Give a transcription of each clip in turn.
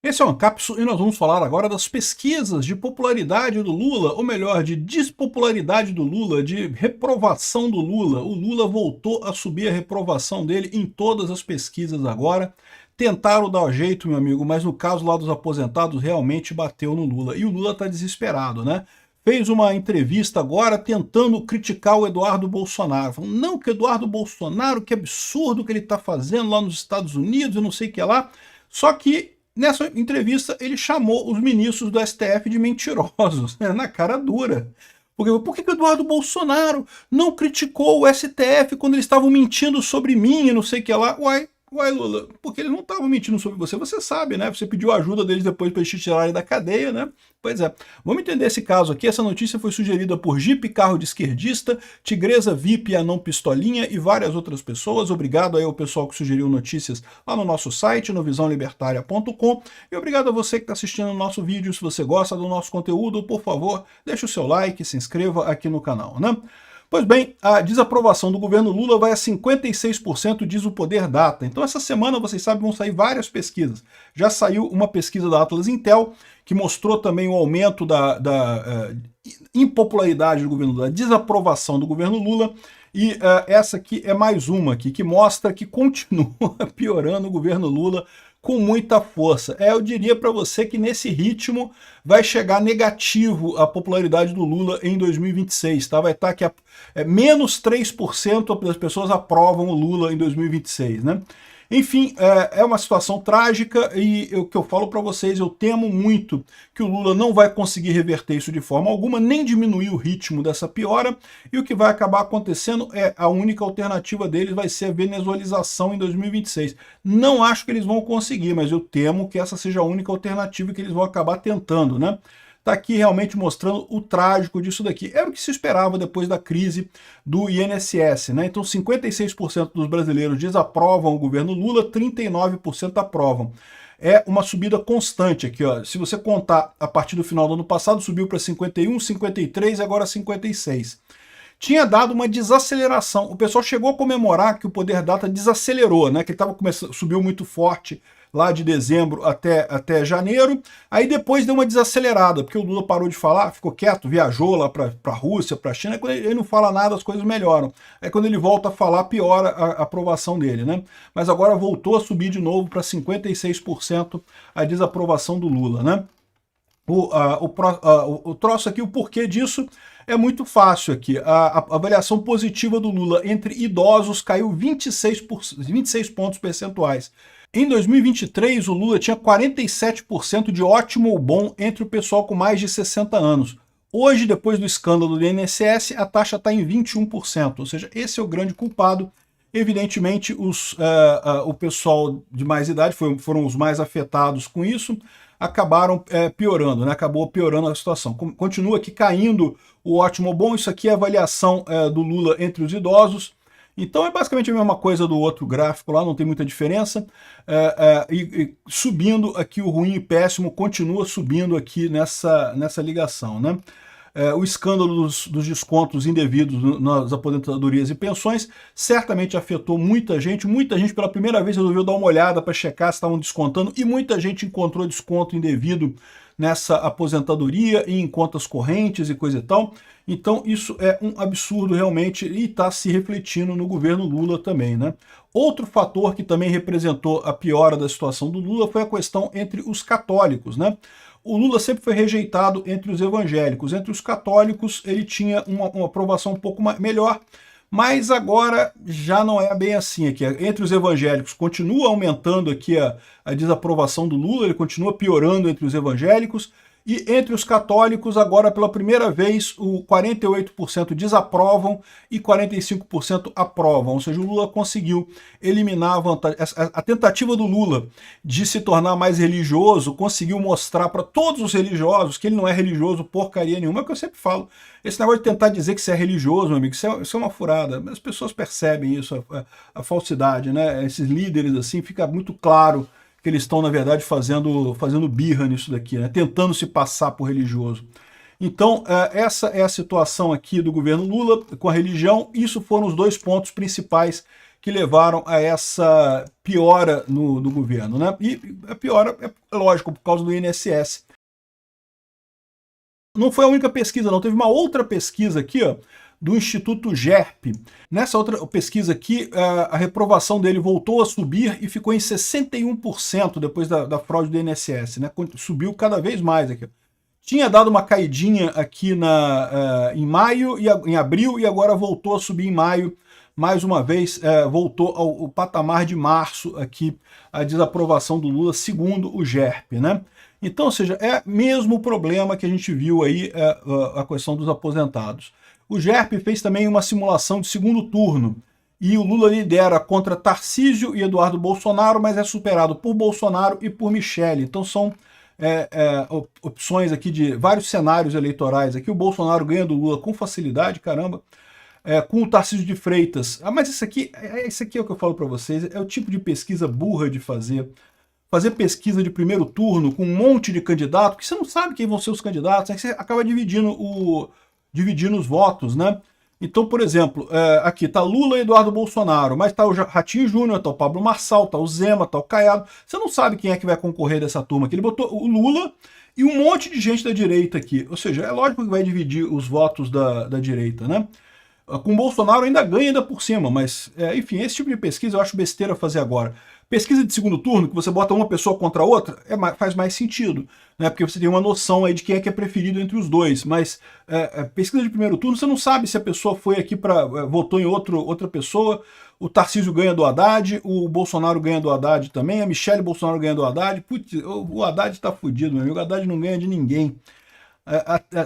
Esse é o Ancapsu e nós vamos falar agora das pesquisas de popularidade do Lula, ou melhor, de despopularidade do Lula, de reprovação do Lula. O Lula voltou a subir a reprovação dele em todas as pesquisas agora. Tentaram dar jeito, meu amigo, mas no caso lá dos aposentados realmente bateu no Lula. E o Lula está desesperado, né? Fez uma entrevista agora tentando criticar o Eduardo Bolsonaro. Falando, não, que o Eduardo Bolsonaro, que absurdo que ele está fazendo lá nos Estados Unidos, eu não sei o que lá. Só que nessa entrevista ele chamou os ministros do STF de mentirosos, né, na cara dura. Porque por que o Eduardo Bolsonaro não criticou o STF quando eles estavam mentindo sobre mim e não sei o que lá? Uai, Lula, porque eles não estavam mentindo sobre você sabe, né? Você pediu ajuda deles depois para eles te tirarem da cadeia, né? Pois é. Vamos entender esse caso aqui. Essa notícia foi sugerida por Jeep Carro de Esquerdista, Tigresa VIP, Anão Pistolinha e várias outras pessoas. Obrigado aí ao pessoal que sugeriu notícias lá no nosso site, no visãolibertaria.com. E obrigado a você que está assistindo o nosso vídeo. Se você gosta do nosso conteúdo, por favor, deixe o seu like, se inscreva aqui no canal, né? Pois bem, a desaprovação do governo Lula vai a 56%, diz o Poder Data. Então essa semana, vocês sabem, vão sair várias pesquisas. Já saiu uma pesquisa da Atlas Intel, que mostrou também o aumento da impopularidade do governo Lula, a desaprovação do governo Lula. E essa aqui é mais uma aqui, que mostra que continua piorando o governo Lula com muita força. Eu diria para você que nesse ritmo vai chegar negativo a popularidade do Lula em 2026, tá? Vai estar que menos 3% das pessoas aprovam o Lula em 2026, né? Enfim, é uma situação trágica e o que eu falo para vocês, eu temo muito que o Lula não vai conseguir reverter isso de forma alguma, nem diminuir o ritmo dessa piora, e o que vai acabar acontecendo é a única alternativa deles vai ser a venezuelização em 2026. Não acho que eles vão conseguir, mas eu temo que essa seja a única alternativa que eles vão acabar tentando, né? Está aqui realmente mostrando o trágico disso daqui. Era o que se esperava depois da crise do INSS, né? Então 56% dos brasileiros desaprovam o governo Lula, 39% aprovam. É uma subida constante aqui, ó. Se você contar a partir do final do ano passado, subiu para 51, 53 e agora 56. Tinha dado uma desaceleração. O pessoal chegou a comemorar que o Poder Data desacelerou, né? Que ele subiu muito forte lá de dezembro até janeiro, aí depois deu uma desacelerada, porque o Lula parou de falar, ficou quieto, viajou lá para a Rússia, para a China, quando ele não fala nada, as coisas melhoram. Aí quando ele volta a falar, piora a aprovação dele, né? Mas agora voltou a subir de novo para 56% a desaprovação do Lula, né? O troço aqui, o porquê disso é muito fácil aqui. A avaliação positiva do Lula entre idosos caiu 26 pontos percentuais. Em 2023, o Lula tinha 47% de ótimo ou bom entre o pessoal com mais de 60 anos. Hoje, depois do escândalo do INSS, a taxa está em 21%, ou seja, esse é o grande culpado. Evidentemente, o pessoal de mais idade foram os mais afetados com isso, acabaram piorando, né? Acabou piorando a situação. Continua aqui caindo o ótimo ou bom, isso aqui é a avaliação do Lula entre os idosos. Então é basicamente a mesma coisa do outro gráfico lá, não tem muita diferença. E subindo aqui o ruim e péssimo, continua subindo aqui nessa ligação, né? O escândalo dos descontos indevidos nas aposentadorias e pensões certamente afetou muita gente pela primeira vez resolveu dar uma olhada para checar se estavam descontando, e muita gente encontrou desconto indevido nessa aposentadoria e em contas correntes e coisa e tal. Então isso é um absurdo realmente e está se refletindo no governo Lula também, né? Outro fator que também representou a piora da situação do Lula foi a questão entre os católicos, né? O Lula sempre foi rejeitado entre os evangélicos. Entre os católicos ele tinha uma aprovação um pouco melhor, mas agora já não é bem assim aqui. Entre os evangélicos continua aumentando aqui a desaprovação do Lula, ele continua piorando entre os evangélicos, e entre os católicos agora pela primeira vez o 48% desaprovam e 45% aprovam, ou seja, o Lula conseguiu eliminar a vantagem. A tentativa do Lula de se tornar mais religioso conseguiu mostrar para todos os religiosos que ele não é religioso porcaria nenhuma, é o que eu sempre falo. Esse negócio de tentar dizer que você é religioso, meu amigo, isso é uma furada. As pessoas percebem isso, a falsidade, né? Esses líderes assim, fica muito claro que eles estão, na verdade, fazendo birra nisso daqui, né? Tentando se passar por religioso. Então, essa é a situação aqui do governo Lula com a religião. Isso foram os dois pontos principais que levaram a essa piora no governo, né? E a piora é lógico, por causa do INSS. Não foi a única pesquisa, não. Teve uma outra pesquisa aqui, ó, do Instituto GERP. Nessa outra pesquisa aqui, a reprovação dele voltou a subir e ficou em 61% depois da fraude do INSS, né? Subiu cada vez mais aqui. Tinha dado uma caidinha aqui em maio e em abril e agora voltou a subir em maio. Mais uma vez, voltou ao patamar de março aqui a desaprovação do Lula, segundo o GERP, né? Então, ou seja, é mesmo o problema que a gente viu aí, a questão dos aposentados. O GERP fez também uma simulação de segundo turno, e o Lula lidera contra Tarcísio e Eduardo Bolsonaro, mas é superado por Bolsonaro e por Michele. Então são opções aqui de vários cenários eleitorais. Aqui o Bolsonaro ganha do Lula com facilidade, caramba. Com o Tarcísio de Freitas. Mas isso aqui é o que eu falo para vocês, é o tipo de pesquisa burra de fazer. Fazer pesquisa de primeiro turno com um monte de candidato, porque você não sabe quem vão ser os candidatos, aí você acaba dividindo os votos, né? Então, por exemplo, aqui tá Lula e Eduardo Bolsonaro, mas tá o Ratinho Júnior, tá o Pablo Marçal, tá o Zema, tá o Caiado. Você não sabe quem é que vai concorrer dessa turma aqui. Ele botou o Lula e um monte de gente da direita aqui. Ou seja, é lógico que vai dividir os votos da direita, né? Com o Bolsonaro ainda ganha ainda por cima, mas, enfim, esse tipo de pesquisa eu acho besteira fazer agora. Pesquisa de segundo turno, que você bota uma pessoa contra a outra, faz mais sentido, né? Porque você tem uma noção aí de quem é que é preferido entre os dois. Mas pesquisa de primeiro turno, você não sabe se a pessoa foi aqui votou em outra pessoa. O Tarcísio ganha do Haddad, o Bolsonaro ganha do Haddad também, a Michele Bolsonaro ganha do Haddad. Putz, o Haddad tá fudido, meu amigo. O Haddad não ganha de ninguém.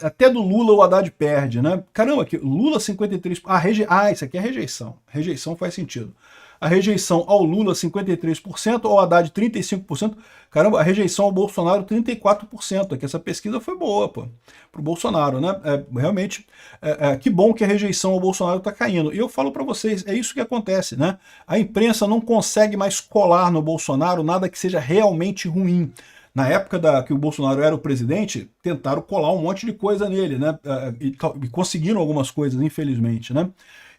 Até do Lula o Haddad perde, né? Caramba, aqui, Lula 53%. Isso aqui é rejeição. Rejeição faz sentido. A rejeição ao Lula 53%, ao Haddad 35%. Caramba, a rejeição ao Bolsonaro 34%. Aqui essa pesquisa foi boa, pô, pro Bolsonaro, né? Realmente, que bom que a rejeição ao Bolsonaro tá caindo. E eu falo para vocês, é isso que acontece, né? A imprensa não consegue mais colar no Bolsonaro nada que seja realmente ruim. Na época que o Bolsonaro era o presidente, tentaram colar um monte de coisa nele, né? E conseguiram algumas coisas, infelizmente, né?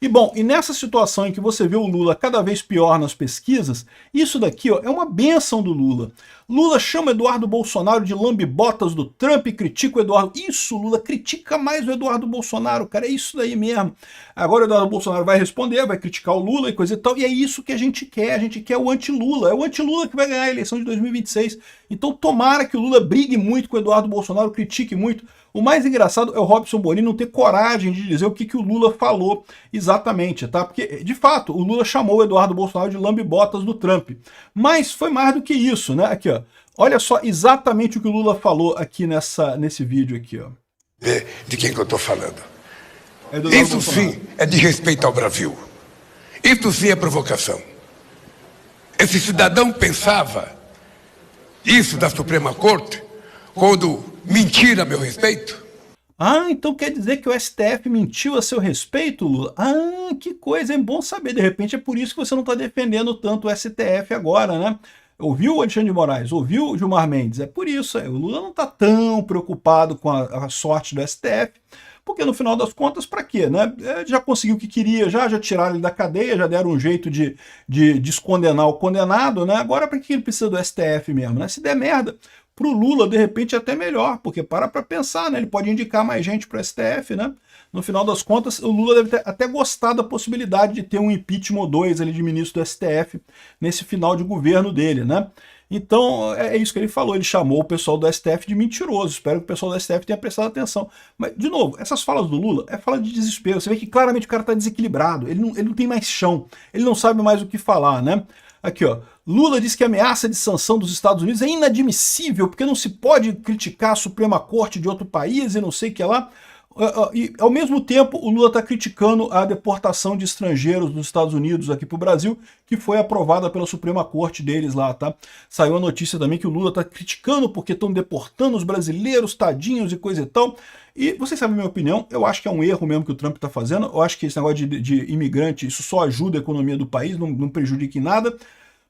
E bom, e nessa situação em que você vê o Lula cada vez pior nas pesquisas, isso daqui, ó, é uma bênção do Lula. Lula chama Eduardo Bolsonaro de lambe-botas do Trump e critica o Eduardo. Isso, Lula critica mais o Eduardo Bolsonaro, cara, é isso daí mesmo. Agora o Eduardo Bolsonaro vai responder, vai criticar o Lula e coisa e tal, e é isso que a gente quer o anti-Lula. É o anti-Lula que vai ganhar a eleição de 2026. Então tomara que o Lula brigue muito com o Eduardo Bolsonaro, critique muito. O mais engraçado é o Robson Bonini não ter coragem de dizer o que o Lula falou exatamente, tá? Porque, de fato, o Lula chamou o Eduardo Bolsonaro de lambe-botas do Trump. Mas foi mais do que isso, né? Aqui, ó. Olha só exatamente o que o Lula falou aqui nesse vídeo aqui, ó. De quem que eu tô falando? Isso sim é de respeito ao Brasil. Isso sim é provocação. Esse cidadão pensava isso da Suprema Corte quando mentir a meu respeito? Então quer dizer que o STF mentiu a seu respeito, Lula? Que coisa, é bom saber. De repente é por isso que você não está defendendo tanto o STF agora, né? Ouviu o Alexandre de Moraes? Ouviu o Gilmar Mendes? É por isso. O Lula não está tão preocupado com a sorte do STF, porque no final das contas, para quê, né? Já conseguiu o que queria, já tiraram ele da cadeia, já deram um jeito de descondenar o condenado, né? Agora para que ele precisa do STF mesmo, né? Se der merda, pro Lula, de repente, é até melhor, porque para pensar, né? Ele pode indicar mais gente pro STF, né? No final das contas, o Lula deve ter até gostado da possibilidade de ter um impeachment ou dois ali de ministro do STF nesse final de governo dele, né? Então, é isso que ele falou, ele chamou o pessoal do STF de mentiroso. Espero que o pessoal do STF tenha prestado atenção. Mas, de novo, essas falas do Lula é fala de desespero. Você vê que claramente o cara está desequilibrado, ele não tem mais chão, ele não sabe mais o que falar, né? Aqui, ó. Lula diz que a ameaça de sanção dos Estados Unidos é inadmissível, porque não se pode criticar a Suprema Corte de outro país e não sei o que lá. E, ao mesmo tempo, o Lula está criticando a deportação de estrangeiros dos Estados Unidos aqui para o Brasil, que foi aprovada pela Suprema Corte deles lá, tá? Saiu a notícia também que o Lula está criticando porque estão deportando os brasileiros, tadinhos e coisa e tal. E vocês sabem a minha opinião, eu acho que é um erro mesmo que o Trump está fazendo. Eu acho que esse negócio de imigrante, isso só ajuda a economia do país, não prejudica em nada.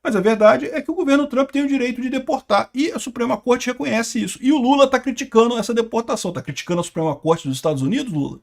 Mas a verdade é que o governo Trump tem o direito de deportar, e a Suprema Corte reconhece isso. E o Lula está criticando essa deportação, está criticando a Suprema Corte dos Estados Unidos, Lula?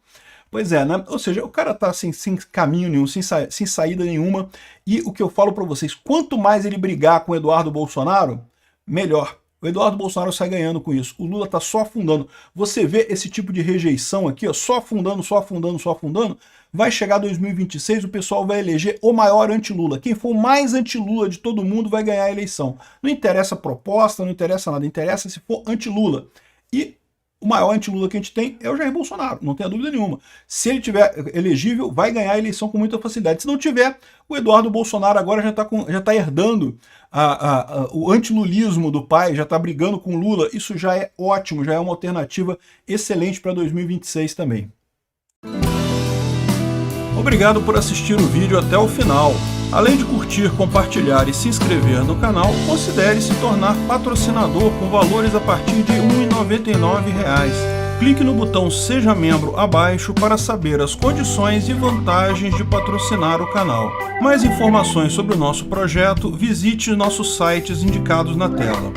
Pois é, né? Ou seja, o cara tá sem caminho nenhum, sem saída nenhuma, e o que eu falo para vocês, quanto mais ele brigar com o Eduardo Bolsonaro, melhor. O Eduardo Bolsonaro sai ganhando com isso. O Lula tá só afundando. Você vê esse tipo de rejeição aqui, ó, só afundando, só afundando, só afundando. Vai chegar 2026, o pessoal vai eleger o maior anti-Lula. Quem for mais anti-Lula de todo mundo vai ganhar a eleição. Não interessa a proposta, não interessa nada, interessa se for anti-Lula. E o maior anti-Lula que a gente tem é o Jair Bolsonaro, não tenha dúvida nenhuma. Se ele tiver elegível, vai ganhar a eleição com muita facilidade. Se não tiver, o Eduardo Bolsonaro agora já está herdando o antilulismo do pai, já está brigando com Lula. Isso já é ótimo, já é uma alternativa excelente para 2026 também. Obrigado por assistir o vídeo até o final. Além de curtir, compartilhar e se inscrever no canal, considere se tornar patrocinador com valores a partir de R$ 1,99. Clique no botão Seja Membro abaixo para saber as condições e vantagens de patrocinar o canal. Mais informações sobre o nosso projeto, visite nossos sites indicados na tela.